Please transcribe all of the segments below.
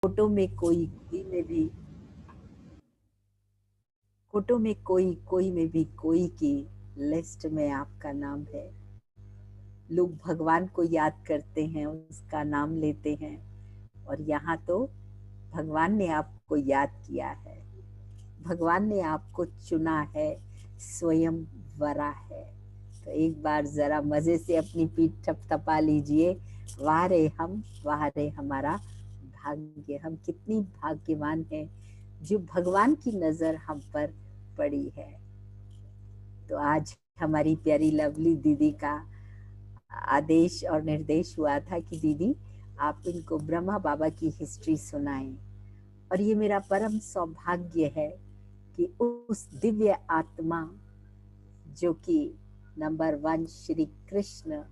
कोटों में कोई में भी, कोटों में कोई में भी कोई की लिस्ट में आपका नाम है। लोग भगवान को याद करते हैं, उसका नाम लेते हैं, और यहाँ तो भगवान ने आपको याद किया है, भगवान ने आपको चुना है, स्वयं वरा है। तो एक बार जरा मजे से अपनी पीठ थपथपा लीजिए। वाह रे हम, वाह रे हमारा भाग्य, हम कितनी भाग्यवान हैं जो भगवान की नजर हम पर पड़ी है। तो आज हमारी प्यारी लवली दीदी का आदेश और निर्देश हुआ था कि दीदी आप इनको ब्रह्मा बाबा की हिस्ट्री सुनाएं, और ये मेरा परम सौभाग्य है कि उस दिव्य आत्मा जो कि नंबर 1 श्री कृष्ण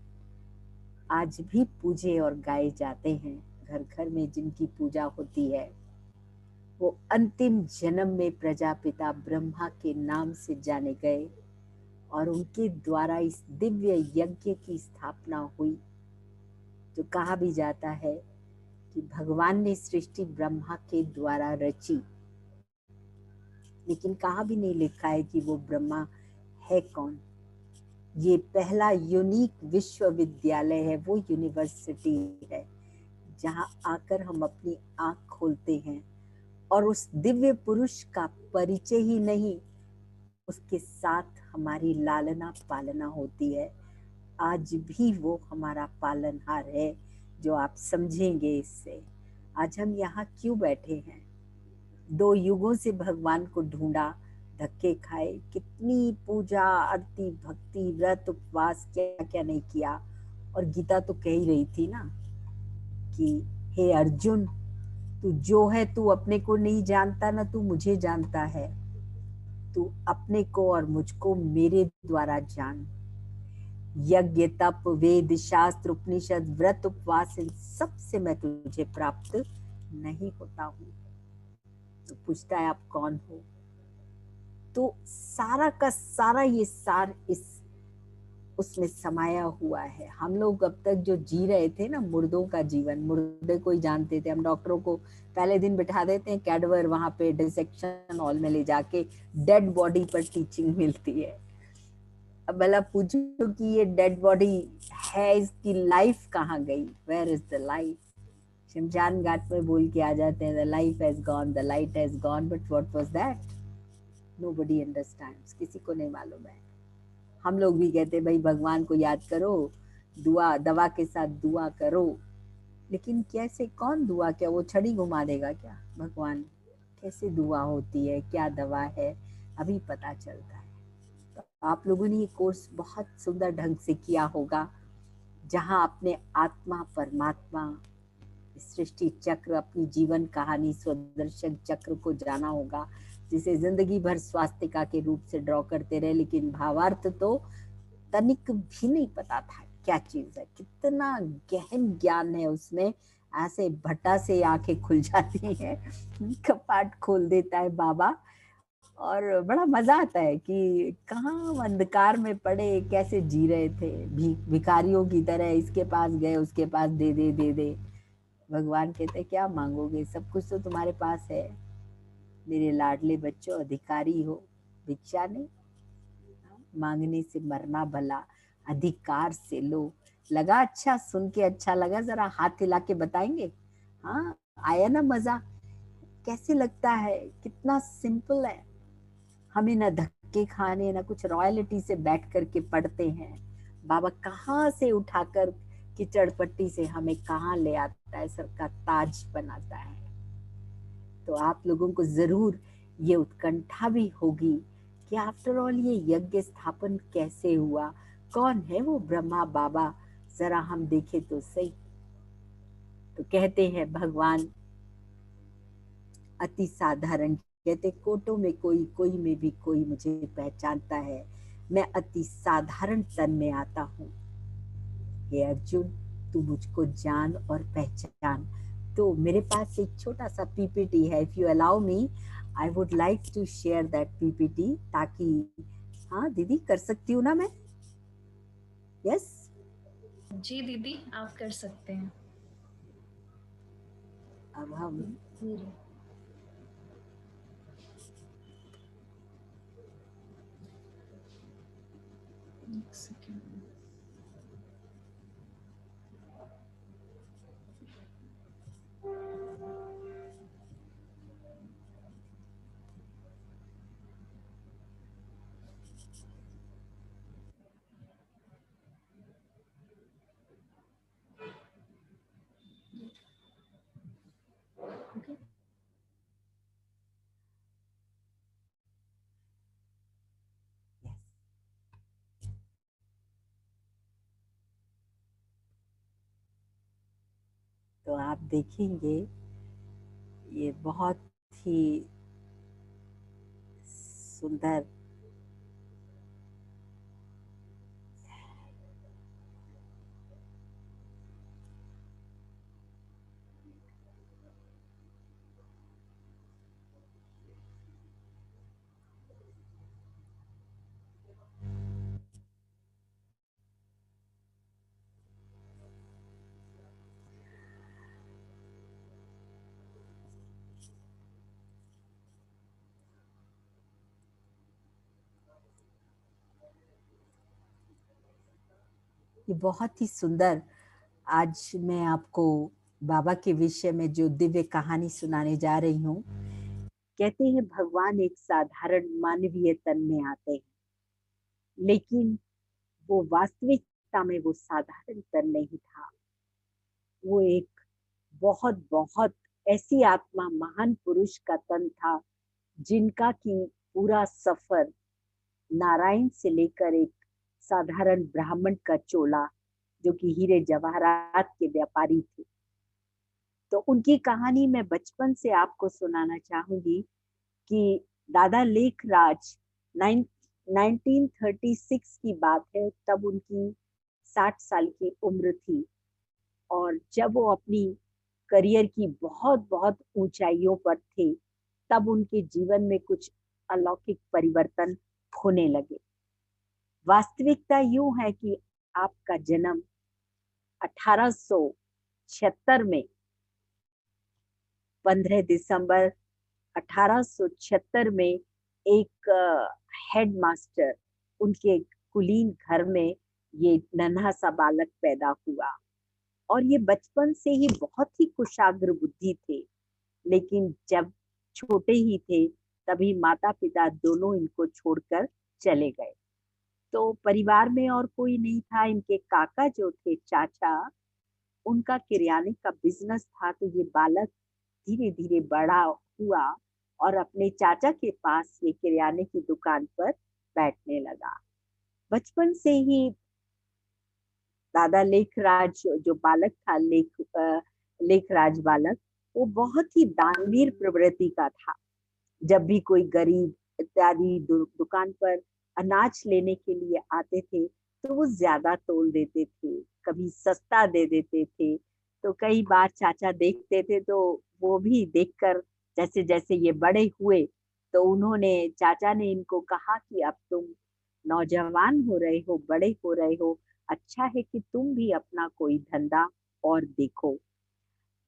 आज भी पूजे और गाए जाते हैं, घर घर में जिनकी पूजा होती है, वो अंतिम जन्म में प्रजापिता ब्रह्मा के नाम से जाने गए और उनके द्वारा इस दिव्य यज्ञ की स्थापना हुई। जो कहा भी जाता है कि भगवान ने सृष्टि ब्रह्मा के द्वारा रची, लेकिन कहा भी नहीं लिखा है कि वो ब्रह्मा है कौन। ये पहला यूनिक विश्वविद्यालय है, वो यूनिवर्सिटी है जहाँ आकर हम अपनी आंख खोलते हैं और उस दिव्य पुरुष का परिचय ही नहीं, उसके साथ हमारी लालना पालना होती है। आज भी वो हमारा पालनहार है, जो आप समझेंगे इससे। आज हम यहाँ क्यों बैठे हैं? 2 युगों से भगवान को ढूंढा, धक्के खाए, कितनी पूजा आरती भक्ति व्रत उपवास क्या क्या नहीं किया। और गीता तो कह ही रही थी ना कि हे अर्जुन, तू जो है तू अपने को नहीं जानता ना, तू मुझे जानता है। तू अपने को और मुझको मेरे द्वारा जान। यज्ञ तप वेद शास्त्र उपनिषद व्रत उपवास, इन सब से मैं तुझे प्राप्त नहीं होता हूँ। तो पूछता है आप कौन हो? तो सारा का सारा ये सार इस उसमें समाया हुआ है। हम लोग अब तक जो जी रहे थे ना मुर्दों का जीवन, मुर्दे को ही जानते थे हम। डॉक्टरों को पहले दिन बिठा देते हैं कैडवर, वहां पे डिसेक्शन हॉल में ले जाके डेड बॉडी पर टीचिंग मिलती है। अब भला पूछो कि ये डेड बॉडी है, इसकी लाइफ कहाँ गई? Where is the life? शमशान घाट में बोल के आ जाते हैं the life has gone, the light has gone, but what was that? Nobody understands, किसी को नहीं मालूम है। हम लोग भी कहते भाई भगवान को याद करो, दुआ दवा के साथ दुआ करो, लेकिन कैसे? कौन दुआ? क्या वो छड़ी घुमा देगा क्या भगवान? कैसे दुआ होती है, क्या दवा है, अभी पता चलता है। तो आप लोगों ने ये कोर्स बहुत सुंदर ढंग से किया होगा, जहां अपने आत्मा परमात्मा सृष्टि चक्र, अपनी जीवन कहानी स्वदर्शन चक्र को जाना होगा, जिसे जिंदगी भर स्वास्तिका के रूप से ड्रॉ करते रहे, लेकिन भावार्थ तो तनिक भी नहीं पता था क्या चीज है। कितना गहन ज्ञान है उसमें। ऐसे भट्टा से आंखें खुल जाती हैं, कपाट खोल देता है बाबा, और बड़ा मजा आता है कि कहाँ अंधकार में पड़े कैसे जी रहे थे भिखारियों की तरह, इसके पास गए उसके पास दे दे दे दे। भगवान कहते क्या मांगोगे, सब कुछ तो तुम्हारे पास है, मेरे लाडले बच्चों, अधिकारी हो, भिक्षा नहीं, मांगने से मरना भला, अधिकार से लो। लगा अच्छा? सुन के अच्छा लगा? जरा हाथ हिला के बताएंगे? हाँ, आया ना मजा? कैसे लगता है? कितना सिंपल है। हमें ना धक्के खाने, ना कुछ, रॉयल्टी से बैठ करके पढ़ते हैं। बाबा कहाँ से उठाकर कीचड़ पट्टी से हमें कहाँ ले आता है, सर का ताज बनाता है। तो आप लोगों को जरूर ये उत्कंठा भी होगी कि आफ्टर ऑल ये यज्ञ स्थापन कैसे हुआ, कौन है वो ब्रह्मा बाबा, जरा हम देखें तो सही। तो कहते हैं भगवान अति साधारण, कहते कोटों में कोई में भी कोई मुझे पहचानता है, मैं अति साधारण तन में आता हूँ। हे अर्जुन, तू मुझको जान और पहचान। तो मेरे पास एक छोटा सा पीपीटी है, if you allow me I would like to share that PPT, ताकि, हाँ दीदी कर सकती हूँ ना मैं? यस जी दीदी, आप कर सकते हैं। अब हम तो आप देखेंगे ये बहुत ही सुंदर ये बहुत ही सुंदर आज मैं आपको बाबा के विषय में जो दिव्य कहानी सुनाने जा रही हूँ। कहते हैं भगवान एक साधारण मानवीय तन में आते हैं, लेकिन वो वास्तविकता में वो साधारण तन नहीं था। वो एक बहुत बहुत ऐसी आत्मा, महान पुरुष का तन था जिनका की पूरा सफर नारायण से लेकर एक साधारण ब्राह्मण का चोला, जो कि हीरे जवाहरात के व्यापारी थे। तो उनकी कहानी मैं बचपन से आपको सुनाना चाहूंगी कि दादा लेखराज 1936 की बात है, तब उनकी 60 साल की उम्र थी। और जब वो अपनी करियर की बहुत बहुत ऊंचाइयों पर थे, तब उनके जीवन में कुछ अलौकिक परिवर्तन होने लगे। वास्तविकता यूं है कि आपका जन्म 1876 में 15 दिसंबर 1876 में एक हेडमास्टर, उनके कुलीन घर में ये नन्हा सा बालक पैदा हुआ। और ये बचपन से ही बहुत ही कुशाग्र बुद्धि थे, लेकिन जब छोटे ही थे तभी माता पिता दोनों इनको छोड़कर चले गए। तो परिवार में और कोई नहीं था। इनके काका जो थे, चाचा, उनका किराने का बिजनेस था। तो ये बालक धीरे धीरे बड़ा हुआ और अपने चाचा के पास ये किराने की दुकान पर बैठने लगा। बचपन से ही दादा लेखराज जो बालक था, लेखराज बालक, वो बहुत ही दानवीर प्रवृत्ति का था। जब भी कोई गरीब इत्यादि दुकान पर अनाज लेने के लिए आते थे, तो वो ज्यादा तोल देते थे, कभी सस्ता दे देते थे। तो कई बार चाचा देखते थे, तो वो भी देखकर जैसे जैसे ये बड़े हुए, तो उन्होंने, चाचा ने इनको कहा कि अब तुम नौजवान हो रहे हो, बड़े हो रहे हो, अच्छा है कि तुम भी अपना कोई धंधा और देखो।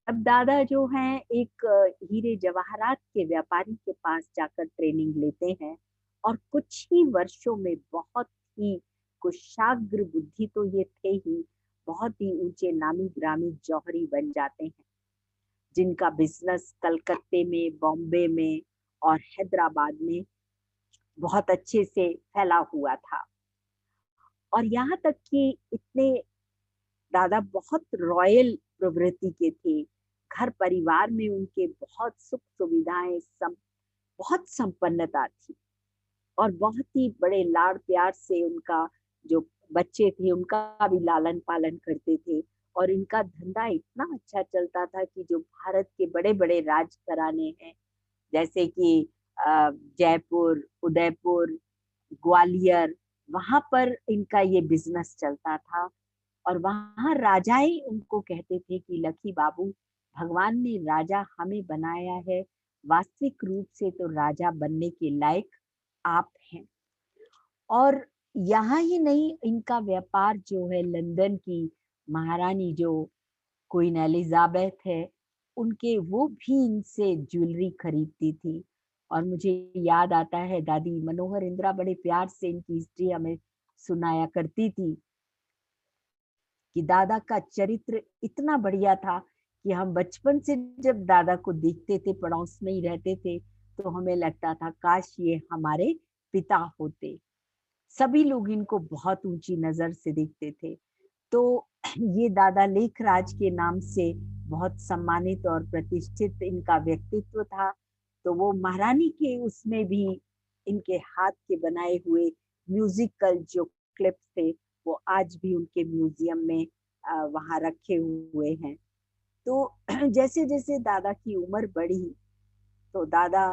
अब दादा जो हैं एक हीरे जवाहरात के व्यापारी के पास जाकर ट्रेनिंग लेते हैं, और कुछ ही वर्षों में बहुत ही कुशाग्र बुद्धि तो ये थे ही, बहुत ही ऊंचे नामी ग्रामी जौहरी बन जाते हैं, जिनका बिजनेस कलकत्ते में, बॉम्बे में और हैदराबाद में बहुत अच्छे से फैला हुआ था। और यहाँ तक कि इतने दादा बहुत रॉयल प्रवृत्ति के थे। घर परिवार में उनके बहुत सुख सुविधाएं, बहुत संपन्नता थी। और बहुत ही बड़े लाड़ प्यार से उनका जो बच्चे थे उनका भी लालन पालन करते थे। और इनका धंधा इतना अच्छा चलता था कि जो भारत के बड़े बड़े राजघराने हैं, जैसे कि जयपुर, उदयपुर, ग्वालियर, वहां पर इनका ये बिजनेस चलता था। और वहां राजाएं उनको कहते थे कि लकी बाबू, भगवान ने राजा हमें बनाया है, वास्तविक रूप से तो राजा बनने के लायक आप हैं। और यहाँ ही नहीं, इनका व्यापार जो है लंदन की महारानी जो क्वीन एलिजाबेथ है, उनके वो भी इनसे ज्वेलरी खरीदती थी। और मुझे याद आता है दादी मनोहर इंदिरा बड़े प्यार से इनकी हिस्ट्री हमें सुनाया करती थी कि दादा का चरित्र इतना बढ़िया था कि हम बचपन से जब दादा को देखते थे, पड़ोस में ही रहते थे, तो हमें लगता था काश ये हमारे पिता होते। सभी लोग इनको बहुत ऊंची नजर से देखते थे। तो ये दादा लेखराज के नाम से बहुत सम्मानित और प्रतिष्ठित इनका व्यक्तित्व था। तो वो महारानी के उसमें भी इनके हाथ के बनाए हुए म्यूजिकल जो क्लिप्स थे, वो आज भी उनके म्यूजियम में वहाँ रखे हुए हैं। तो जैसे जैसे दादा की उम्र बढ़ी, तो दादा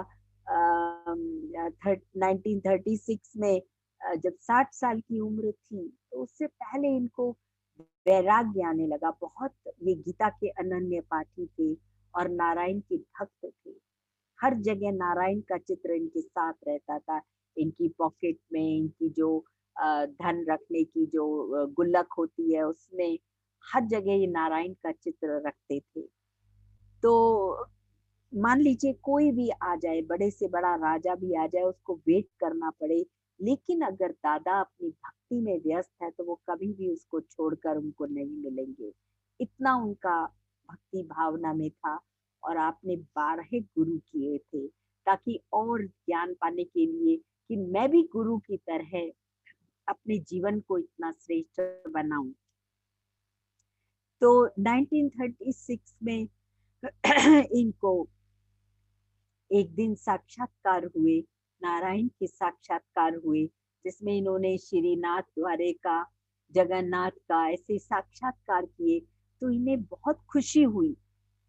1936 में जब 60 साल की उम्र थी, तो उससे पहले इनको वैराग्य आने लगा। बहुत ये गीता के अनन्य पाठी थे और नारायण के भक्त थे। हर जगह नारायण का चित्र इनके साथ रहता था। इनकी पॉकेट में इनकी जो धन रखने की जो गुल्लक होती है, उसमें हर जगह ये नारायण का चित्र रखते थे। तो मान लीजिए कोई भी आ जाए, बड़े से बड़ा राजा भी आ जाए, उसको वेट करना पड़े, लेकिन अगर दादा अपनी भक्ति में व्यस्त है तो वो कभी भी उसको छोड़कर उनको नहीं मिलेंगे। इतना उनका भक्ति भावना में था। और आपने 12 गुरु किए थे ताकि और ज्ञान पाने के लिए कि मैं भी गुरु की तरह अपने जीवन को इतना श्रेष्ठ बनाऊं। तो 1936 में इनको एक दिन साक्षात्कार हुए, नारायण के साक्षात्कार हुए, जिसमें इन्होंने श्रीनाथ द्वारिका, जगन्नाथ का ऐसे साक्षात्कार किए। तो इन्हें बहुत खुशी हुई।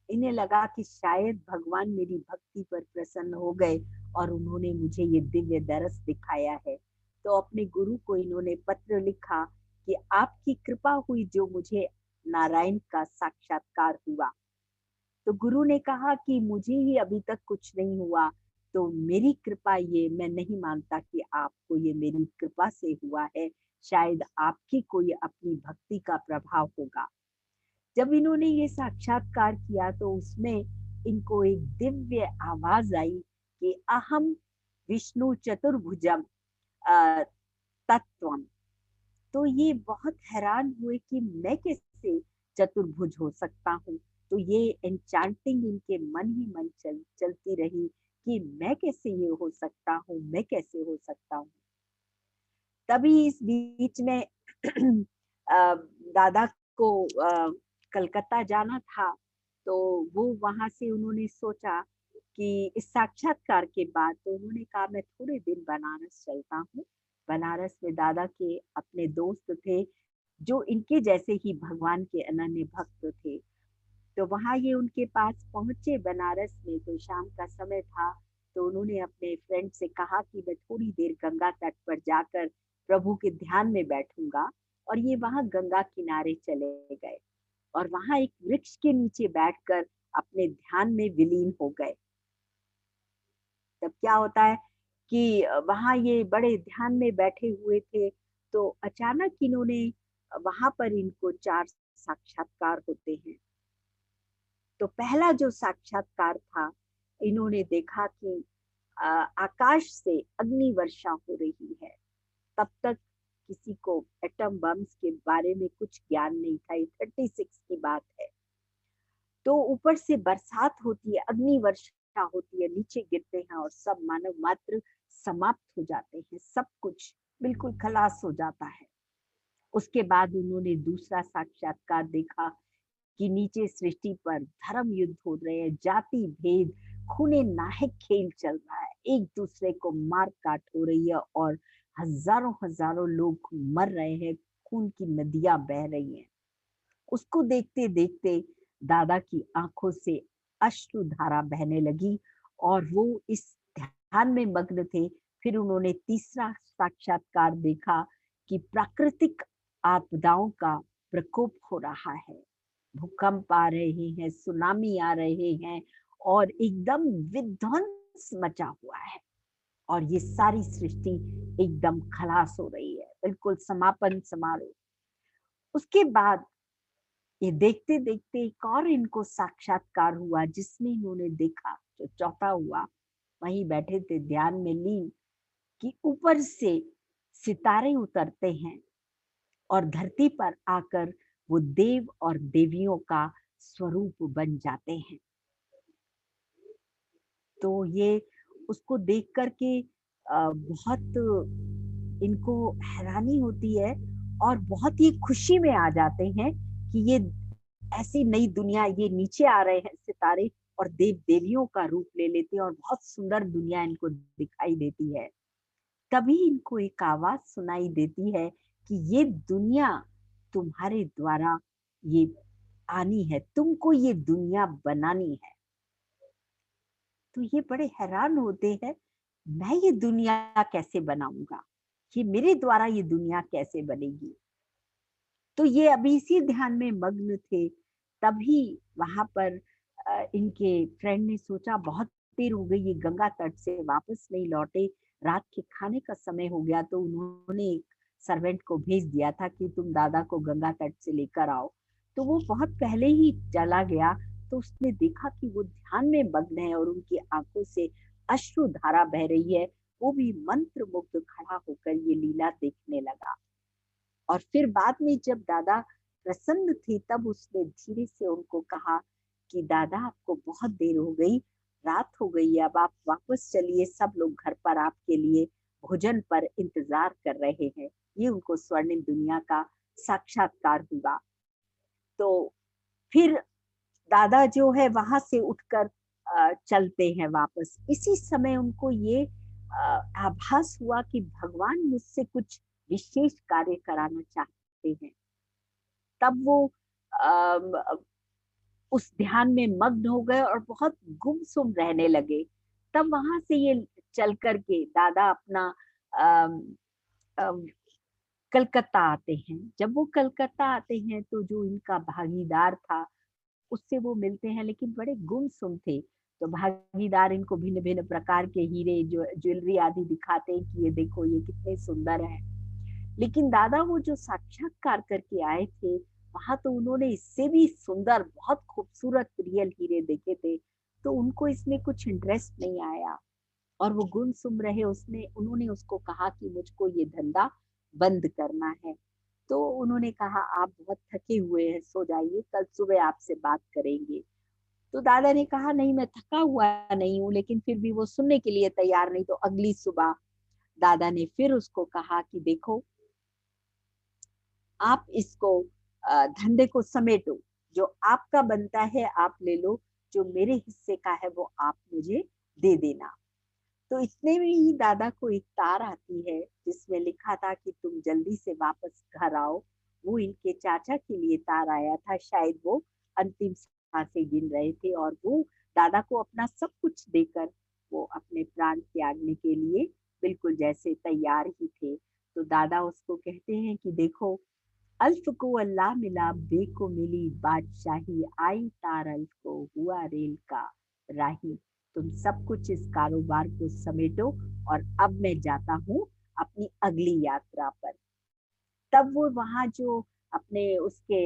इन्हें लगा कि शायद भगवान मेरी भक्ति पर प्रसन्न हो गए और उन्होंने मुझे ये दिव्य दरस दिखाया है। तो अपने गुरु को इन्होंने पत्र लिखा कि आपकी कृपा हुई जो मुझे नारायण का साक्षात्कार हुआ। तो गुरु ने कहा कि मुझे ही अभी तक कुछ नहीं हुआ, तो मेरी कृपा ये मैं नहीं मानता कि आपको ये मेरी कृपा से हुआ है, शायद आपकी कोई अपनी भक्ति का प्रभाव होगा। जब इन्होंने ये साक्षात्कार किया तो उसमें इनको एक दिव्य आवाज आई कि अहम विष्णु चतुर्भुजम तत्वम। तो ये बहुत हैरान हुए कि मैं कैसे चतुर्भुज हो सकता हूँ। तो ये एन्चांटिंग इनके मन ही मन चलती रही कि मैं कैसे ये हो सकता हूँ, मैं कैसे हो सकता हूँ। तभी इस बीच में दादा को कलकत्ता जाना था। तो वो वहां से उन्होंने सोचा कि इस साक्षात्कार के बाद, तो उन्होंने कहा मैं थोड़े दिन बनारस चलता हूँ। बनारस में दादा के अपने दोस्त थे जो इनके जैसे ही भगवान के अनन्य भक्त थे। तो वहां ये उनके पास पहुंचे बनारस में, तो शाम का समय था। तो उन्होंने अपने फ्रेंड से कहा कि मैं थोड़ी देर गंगा तट पर जाकर प्रभु के ध्यान में बैठूंगा। और ये वहां गंगा किनारे चले गए और वहां एक वृक्ष के नीचे बैठकर अपने ध्यान में विलीन हो गए। तब क्या होता है कि वहां ये बड़े ध्यान में बैठे हुए थे, तो अचानक इन्होंने वहां पर इनको 4 साक्षात्कार होते हैं। तो पहला जो साक्षात्कार था, इन्होंने देखा कि आकाश से अग्नि वर्षा हो रही है। तब तक किसी को एटम बम्स के बारे में कुछ ज्ञान नहीं था। ये 36 की बात है। तो ऊपर से बरसात होती है, अग्नि वर्षा होती है, नीचे गिरते हैं और सब मानव मात्र समाप्त हो जाते हैं, सब कुछ बिल्कुल खलास हो जाता है। उसके बाद उन्होंने दूसरा साक्षात्कार देखा कि नीचे सृष्टि पर धर्म युद्ध हो रहे हैं, जाति भेद, खूने नाहक खेल चल रहा है, एक दूसरे को मार काट हो रही है और हजारों हजारों लोग मर रहे हैं, खून की नदियां बह रही हैं। उसको देखते देखते दादा की आंखों से अश्रु धारा बहने लगी और वो इस ध्यान में मग्न थे। फिर उन्होंने तीसरा साक्षात्कार देखा कि प्राकृतिक आपदाओं का प्रकोप हो रहा है, भूकंप आ रहे हैं, सुनामी आ रहे हैं और एकदम विध्वंस मचा हुआ है और ये सारी सृष्टि एकदम खलास हो रही है, बिल्कुल समापन समारोह। उसके बाद ये देखते देखते एक और इनको साक्षात्कार हुआ, जिसमें इन्होंने देखा, जो चौथा हुआ, वहीं बैठे थे ध्यान में लीन, कि ऊपर से सितारे उतरते हैं और धरती पर आकर वो देव और देवियों का स्वरूप बन जाते हैं। तो ये उसको देख कर के बहुत इनको हैरानी होती है और बहुत ही खुशी में आ जाते हैं कि ये ऐसी नई दुनिया, ये नीचे आ रहे हैं सितारे और देव देवियों का रूप ले लेते हैं और बहुत सुंदर दुनिया इनको दिखाई देती है। तभी इनको एक आवाज सुनाई देती है कि ये दुनिया तुम्हारे द्वारा ये आनी है, तुमको ये दुनिया बनानी है। तो ये बड़े हैरान होते हैं, मैं ये दुनिया कैसे बनाऊंगा, ये मेरे द्वारा ये दुनिया कैसे बनेगी। तो ये अभी इसी ध्यान में मग्न थे, तभी वहां पर इनके फ्रेंड ने सोचा बहुत देर हो गई, ये गंगा तट से वापस नहीं लौटे, रात के खाने का समय हो गया। तो उन्होंने एक सर्वेंट को भेज दिया था कि तुम दादा को गंगा तट से लेकर आओ। तो वो बहुत पहले ही चला गया। तो उसने देखा कि वो ध्यान में मग्न है और उनकी आंखों से अश्रु धारा बह रही है। वो भी मंत्र मुग्ध खड़ा होकर ये लीला देखने लगा। और फिर बाद में जब दादा प्रसन्न थे, तब उसने धीरे से उनको कहा कि दादा, आपको बहुत देर हो गई, रात हो गई है, अब आप वापस चलिए, सब लोग घर पर आपके लिए भोजन पर इंतजार कर रहे हैं। ये उनको स्वर्णिम दुनिया का साक्षात्कार हुआ। तो फिर दादा जो है वहां से उठकर चलते हैं वापस। इसी समय उनको ये आभास हुआ कि भगवान मुझसे कुछ विशेष कार्य कराना चाहते हैं। तब वो अम, उस ध्यान में मग्न हो गए और बहुत गुमसुम रहने लगे। तब वहां से ये चल कर के दादा अपना अम, अम, कलकत्ता आते हैं। जब वो कलकत्ता आते हैं तो जो इनका भागीदार था उससे वो मिलते हैं, लेकिन बड़े गुमसुम थे। तो भागीदार इनको भिन्न भिन्न प्रकार के हीरे, जो ज्वेलरी आदि दिखाते हैं कि ये देखो ये कितने सुंदर है। लेकिन दादा वो जो साक्षात्कार करके आए थे, वहां तो उन्होंने इससे भी सुंदर, बहुत खूबसूरत रियल हीरे देखे थे। तो उनको इसमें कुछ इंटरेस्ट नहीं आया और वो गुमसुम रहे। उसने उन्होंने उसको कहा कि मुझको ये धंधा बंद करना है। तो उन्होंने कहा आप बहुत थके हुए हैं, सो जाइए, कल सुबह आपसे बात करेंगे। तो दादा ने कहा नहीं, मैं थका हुआ नहीं हूँ, लेकिन फिर भी वो सुनने के लिए तैयार नहीं। तो अगली सुबह दादा ने फिर उसको कहा कि देखो, आप इसको धंधे को समेटो, जो आपका बनता है आप ले लो, जो मेरे हिस्से का है वो आप मुझे दे देना। तो इतने में ही दादा को एक तार आती है जिसमें लिखा था कि तुम जल्दी से वापस घर आओ। वो इनके चाचा के लिए तार आया था, शायद वो अंतिम सांसें गिन रहे थे और वो दादा को अपना सब कुछ देकर वो अपने प्राण त्यागने के लिए बिल्कुल जैसे तैयार ही थे। तो दादा उसको कहते हैं कि देखो, अल्फ को अल्लाह मिला, बे को मिली बादशाही, आई तार अल्फ को हुआ रेल का राही। तुम सब कुछ इस कारोबार को समेटो और अब मैं जाता हूँ अपनी अगली यात्रा पर। तब वो वहां जो अपने उसके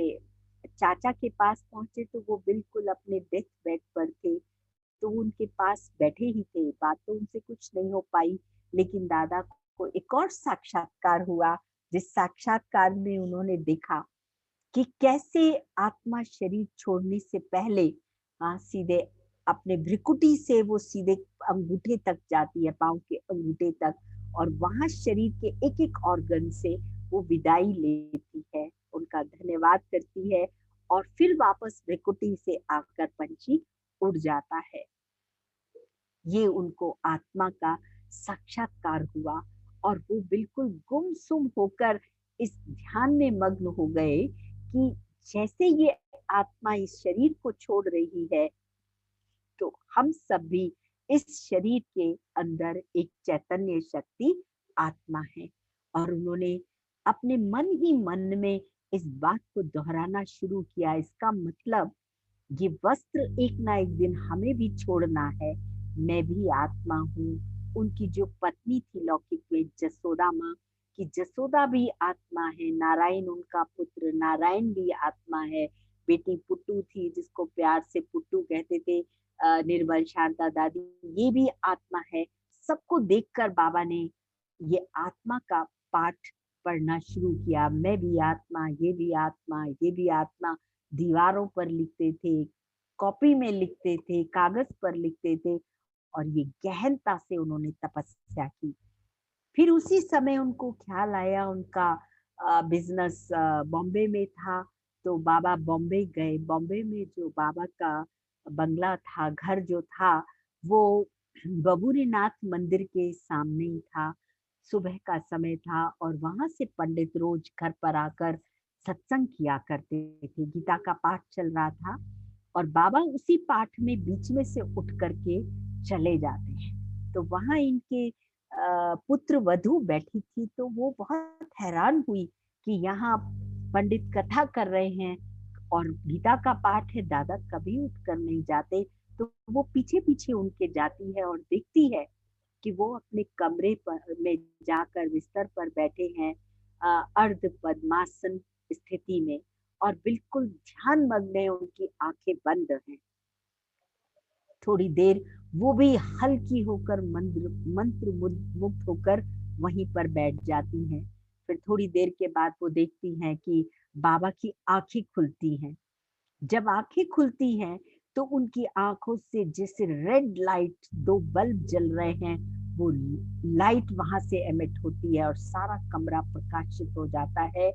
चाचा के पास पहुंचे तो वो बिल्कुल अपने डेथ बेड पर थे। तो वो उनके पास बैठे ही थे, बात तो उनसे कुछ नहीं हो पाई। लेकिन दादा को एक और साक्षात्कार हुआ, जिस साक्षात्कार में उन्होंने देखा कि कैसे आत्मा शरीर छोड़ने से पहले सीधे अपने भ्रिकुटी से वो सीधे अंगूठे तक जाती है, पांव के अंगूठे तक, और वहां शरीर के एक एक ऑर्गन से वो विदाई लेती है, उनका धन्यवाद करती है और फिर वापस भ्रिकुटी से आकर पंछी उड़ जाता है। ये उनको आत्मा का साक्षात्कार हुआ और वो बिल्कुल गुमसुम होकर इस ध्यान में मग्न हो गए कि जैसे ये आत्मा इस शरीर को छोड़ रही है, तो हम सब भी इस शरीर के अंदर एक चैतन्य शक्ति आत्मा है। और उन्होंने अपने मन ही मन में इस बात को दोहराना शुरू किया, इसका मतलब ये वस्त्र एक ना एक दिन हमें भी छोड़ना है। मैं भी आत्मा हूँ। उनकी जो पत्नी थी लौकिक में, जसोदा माँ, कि जसोदा भी आत्मा है, नारायण उनका पुत्र, नारायण भी आत्मा है, बेटी पुट्टू थी जिसको प्यार से पुट्टू कहते थे, निर्मल शांता दादी, ये भी आत्मा है। सबको देखकर बाबा ने ये आत्मा का पाठ पढ़ना शुरू किया। मैं भी आत्मा, ये भी आत्मा, ये भी आत्मा। दीवारों पर लिखते थे, कॉपी में लिखते थे, कागज पर लिखते थे, और ये गहनता से उन्होंने तपस्या की। फिर उसी समय उनको ख्याल आया, उनका बिजनेस बॉम्बे में था, तो बाबा बॉम्बे गए। बॉम्बे में जो बाबा का बंगला था, घर जो था, वो बबूरीनाथ मंदिर के सामने ही था। सुबह का समय था और वहां से पंडित रोज घर पर आकर सत्संग किया करते थे। गीता का पाठ चल रहा था और बाबा उसी पाठ में बीच में से उठ करके चले जाते हैं। तो वहां इनके पुत्र वधू बैठी थी, तो वो बहुत हैरान हुई कि यहाँ पंडित कथा कर रहे हैं और गीता का पाठ है, दादा कभी उठ कर नहीं जाते। तो वो पीछे पीछे उनके जाती है और देखती है कि वो अपने कमरे पर में जाकर बिस्तर पर बैठे हैं, अर्ध पद्मासन स्थिति में, और बिल्कुल ध्यान मग्न है, उनकी आंखें बंद हैं। थोड़ी देर वो भी हल्की होकर मंत्र मुग्ध होकर वहीं पर बैठ जाती हैं। फिर थोड़ी देर के बाद वो देखती हैं कि बाबा की आंखें खुलती हैं। जब आंखें खुलती हैं तो उनकी आंखों से जैसे रेड लाइट, दो बल्ब जल रहे हैं, वो लाइट वहां से एमिट होती है और सारा कमरा प्रकाशित हो जाता है।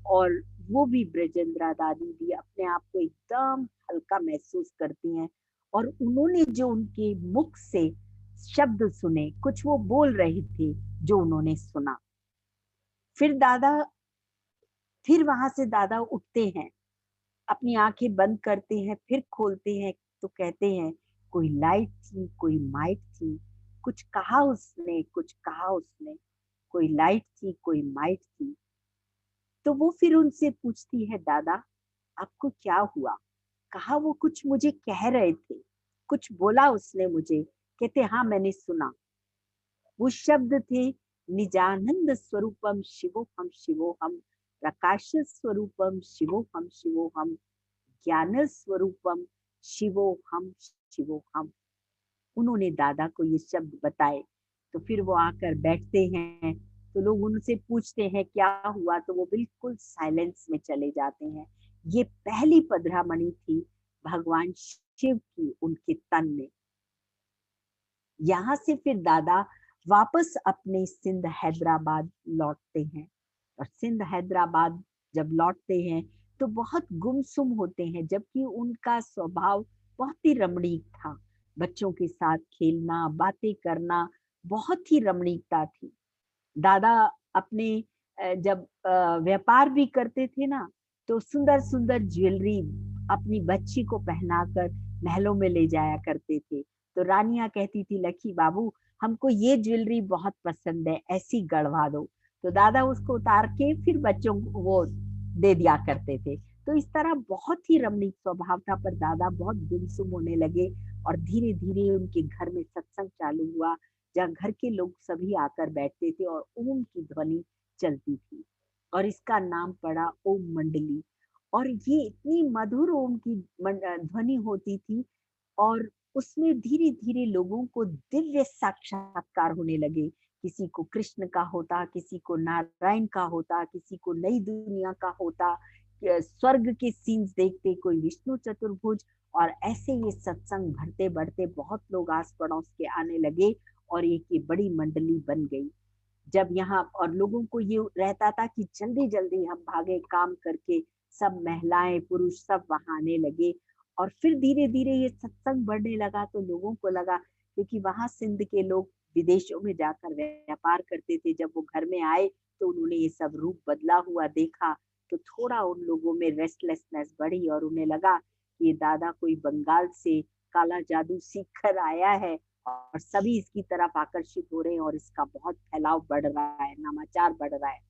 और वो भी, ब्रजेंद्रा दादी भी अपने आप को एकदम हल्का महसूस करती हैं। और उन्होंने जो उनके मुख से शब्द सुने, कुछ वो बोल रही थी जो उन्होंने सुना। फिर दादा, फिर वहां से दादा उठते हैं, अपनी आंखें बंद करते हैं, फिर खोलते हैं, तो कहते हैं कोई लाइट थी, कोई माइट थी, कुछ कहा उसने, कुछ कहा उसने, कोई लाइट थी, कोई माइट थी। तो वो फिर उनसे पूछती है, दादा आपको क्या हुआ? कहा वो कुछ मुझे कह रहे थे, कुछ बोला उसने मुझे। कहते हाँ मैंने सुना। वो शब्द थे, निजानंद स्वरूपम शिवोहम शिवोहम, प्रकाश स्वरूपम शिवोहम शिवोहम, ज्ञान स्वरूपम शिवोहम शिवोहम। उन्होंने दादा को ये शब्द बताए। तो फिर वो आकर बैठते हैं, तो लोग उनसे पूछते हैं क्या हुआ, तो वो बिल्कुल साइलेंस में चले जाते हैं। ये पहली पधरामणि थी भगवान शिव की उनके तन में। यहाँ से फिर दादा वापस अपने सिंध हैदराबाद लौटते हैं। और सिंध हैदराबाद जब लौटते हैं तो बहुत गुमसुम होते हैं, जबकि उनका स्वभाव बहुत ही रमणीक था। बच्चों के साथ खेलना, बातें करना, बहुत ही रमणीकता थी। दादा अपने जब व्यापार भी करते थे ना, तो सुंदर सुंदर ज्वेलरी अपनी बच्ची को पहनाकर महलों में ले जाया करते थे। तो रानियां कहती थी, लकी बाबू हमको ये ज्वेलरी बहुत पसंद है, ऐसी गढ़वा दो। तो दादा उसको उतार के फिर बच्चों को वो दे दिया करते थे। तो इस तरह बहुत ही रमणीक स्वभाव था। पर दादा बहुत गुमसुम होने लगे और धीरे धीरे उनके घर में सत्संग चालू हुआ, जहाँ घर के लोग सभी आकर बैठते थे और ओम की ध्वनि चलती थी, और इसका नाम पड़ा ओम मंडली। और ये इतनी मधुर ओम की ध्वनि होती थी, और उसमें धीरे धीरे लोगों को दिव्य साक्षात्कार होने लगे। किसी को कृष्ण का होता, किसी को नारायण का होता, किसी को नई दुनिया का होता, स्वर्ग के सीन्स देखते, कोई विष्णु चतुर्भुज। और ऐसे ये सत्संग बढ़ते बढ़ते बहुत लोग आस पड़ोस के आने लगे और एक ये बड़ी मंडली बन गई। जब यहाँ और लोगों को ये रहता था कि जल्दी जल्दी हम भागे काम करके, सब महिलाएं पुरुष सब वहां आने लगे। और फिर धीरे धीरे ये सत्संग बढ़ने लगा, तो लोगों को लगा, क्योंकि वहां सिंध के लोग विदेशों में जाकर व्यापार करते थे, जब वो घर में आए तो उन्होंने ये सब रूप बदला हुआ देखा, तो थोड़ा उन लोगों में रेस्टलेसनेस बढ़ी और उन्हें लगा कि ये दादा कोई बंगाल से काला जादू सीख कर आया है और सभी इसकी तरफ आकर्षित हो रहे हैं और इसका बहुत फैलाव बढ़ रहा है, नामाचार बढ़ रहा है।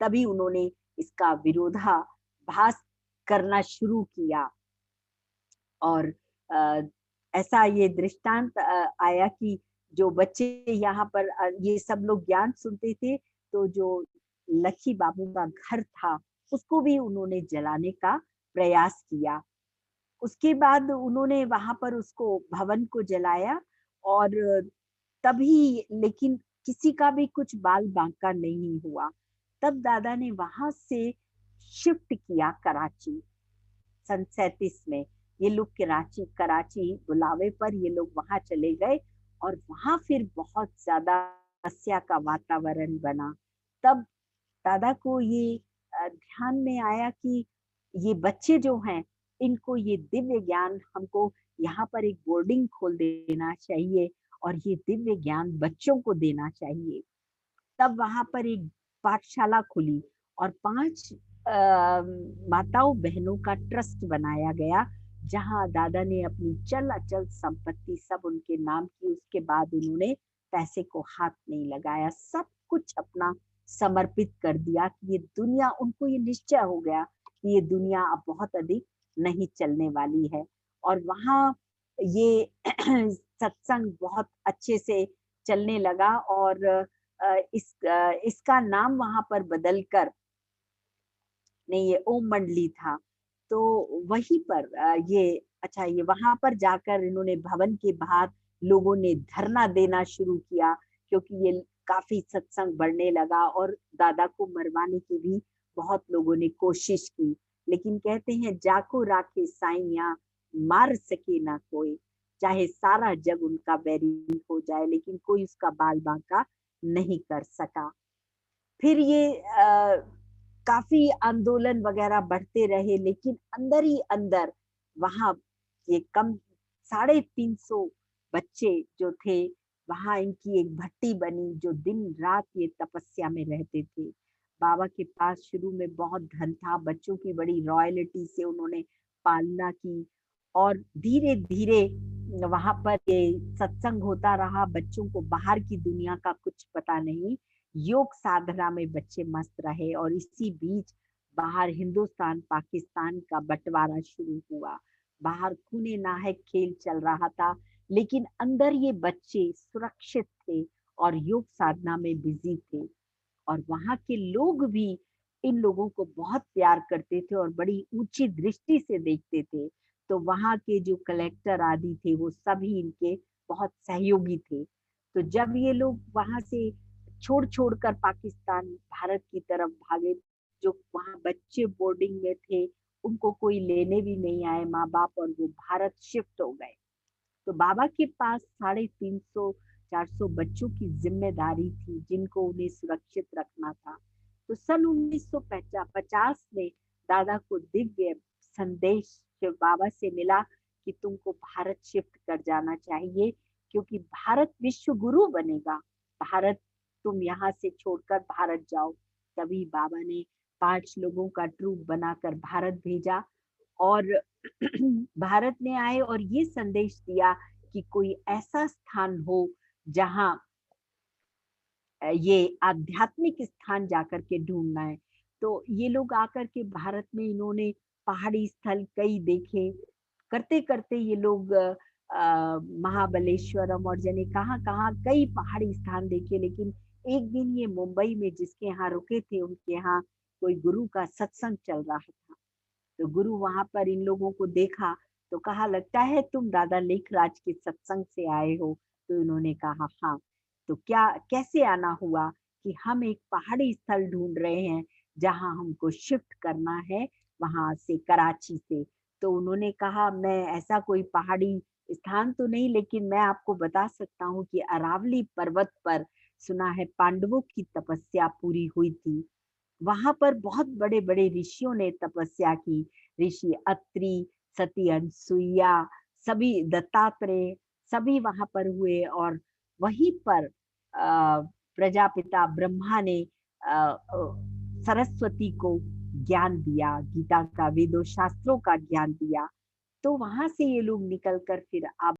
तभी उन्होंने इसका विरोधाभास करना शुरू किया। और अ, ऐसा ये दृष्टांत आया कि जो बच्चे यहाँ पर ये सब लोग ज्ञान सुनते थे, तो जो लक्की बाबू का घर था उसको भी उन्होंने जलाने का प्रयास किया। उसके बाद उन्होंने वहाँ पर उसको भवन को जलाया और तभी लेकिन किसी का भी कुछ बाल बांका नहीं हुआ। तब दादा ने वहाँ से शिफ्ट किया कराची सन 37 में। ये लोग कराची कराची बुलावे पर ये लोग वहाँ चले गए और वहाँ फिर बहुत ज़्यादा तपस्या का वातावरण बना। तब दादा को ये ध्यान में आया कि ये बच्चे जो हैं, इनको ये दिव्य ज्ञान हमको यहाँ पर एक बोर्डिंग खोल देना चाहिए और ये दिव्य ज्ञान बच्चों को देना चाहिए। तब वहाँ पर एक पाठशाला खुली और 5 माताओं बहनों का ट्रस्ट बनाया गया, जहाँ दादा ने अपनी चल-अचल संपत्ति सब उनके नाम की। उसके बाद उन्होंने पैसे को हाथ नहीं लगाया, सब कुछ अपना समर्पित कर दिया कि ये दुनिया उनको ये निश्चय हो गया कि ये दुनिया अब बहुत अधिक नहीं चलने वाली है। और वहाँ ये सत्संग बहुत अच्छे से चलने लगा और इसका नाम वहाँ पर बदलकर नहीं ये ओम मंडली था। तो वहीं पर ये अच्छा ये वहाँ पर जाकर इन्होंने भवन के बाहर लोगों ने धरना देना शुरू किया क्योंकि ये काफ़ी सत्संग बढ़ने लगा और दादा को मरवाने की भी बहुत लोगों ने कोशिश की। लेकिन कहते हैं जाको राखे साईंया मार सके ना कोई, चाहे सारा जग उनका बैरी हो जाए लेकिन कोई उसका बाल बांका नहीं कर सका। फिर ये काफ़ी आंदोलन वगैरह बढ़ते रहे लेकिन अंदर ही अंदर वहाँ ये कम 350 बच्चे जो थे, वहाँ इनकी एक भट्टी बनी जो दिन-रात ये तपस्या में रहते थे। बाबा के पास शुरू में बहुत धन था, बच्चों की बड़ी रॉयल्टी से उन्होंने पालना की और धीरे-धीरे वहाँ पर ये सत्संग होता रहा, बच्चों को बाहर की दुनिया का कुछ पता नहीं। योग साधना में बच्चे मस्त रहे और इसी बीच बाहर हिंदुस्तान पाकिस्तान का बंटवारा शुरू हुआ। बाहर खूने नाहक खेल चल रहा था, लेकिन अंदर ये बच्चे सुरक्षित थे और योग साधना में बिजी थे और वहाँ के लोग भी इन लोगों को बहुत प्यार करते थे और बड़ी ऊंची दृष्टि से देखते थे। तो वहाँ के जो कलेक्टर आदि थे वो सभी इनके बहुत सहयोगी थे। तो जब ये लोग वहाँ से छोड़ कर पाकिस्तान भारत की तरफ भागे, जो वहाँ बच्चे बोर्डिंग में थे, उनको कोई लेने भी नहीं आए माँ-बाप और वो भारत शिफ्ट हो गए। तो बाबा के पास 350-400 बच्चों की ज़िम्मेदारी थी, जिनको उन्हें सुरक्षित रखना था। तो सन 1950 में दादा को दिव्य संदेश जो बाबा से मिला कि तुमको भारत शिफ्ट कर जाना चाहिए, क्योंकि भारत विश्व गुरु बनेगा। भारत तुम यहाँ से छोड़कर भारत जाओ। तभी बाबा ने 5 लोगों का ट्रूप बनाकर भारत भेजा और भारत में आए और ये संदेश दिया कि कोई ऐसा स्थान हो जहाँ ये आध्यात्मिक स्थान जाकर के ढूँढना है। तो ये लोग आकर के भारत में इन्होंने पहाड़ी स्थल कई देखे। करते-करते ये लोग महाबलेश्वरम और जाने कहाँ-कहाँ कई पहाड़ी स्थान देखे, लेकिन एक दिन ये मुंबई में जिसके यहाँ रुके थे, उनके यहाँ कोई गुरु का सत्संग चल रहा था। तो गुरु वहाँ पर इन लोगों को देखा, तो कहा लगता है तुम दादा लेखराज के सत्संग से आए हो? तो इन्होंने कहा हाँ। तो क्या कैसे आना हुआ कि हम एक पहाड़ी स्थल ढूँढ रहे हैं, जहाँ हमको शिफ्ट करना है वहाँ से कराची से। तो उन्होंने कहा मैं ऐसा कोई पहाड़ी स्थान तो नहीं, लेकिन मैं आपको बता सकता हूँ कि अरावली पर्वत पर सुना है पांडवों की तपस्या पूरी हुई थी। वहाँ पर बहुत बड़े-बड़े ऋषियों ने तपस्या की। ऋषि अत्रि, सती अनसुईया, सभी दत्तात्रेय, सभी वहाँ पर हुए और वहीं पर प्रजापिता ब्रह्मा ने सरस्वती को ज्ञान दिया, गीता का, वेदों शास्त्रों का ज्ञान दिया। तो वहाँ से ये लोग निकल कर फिर अब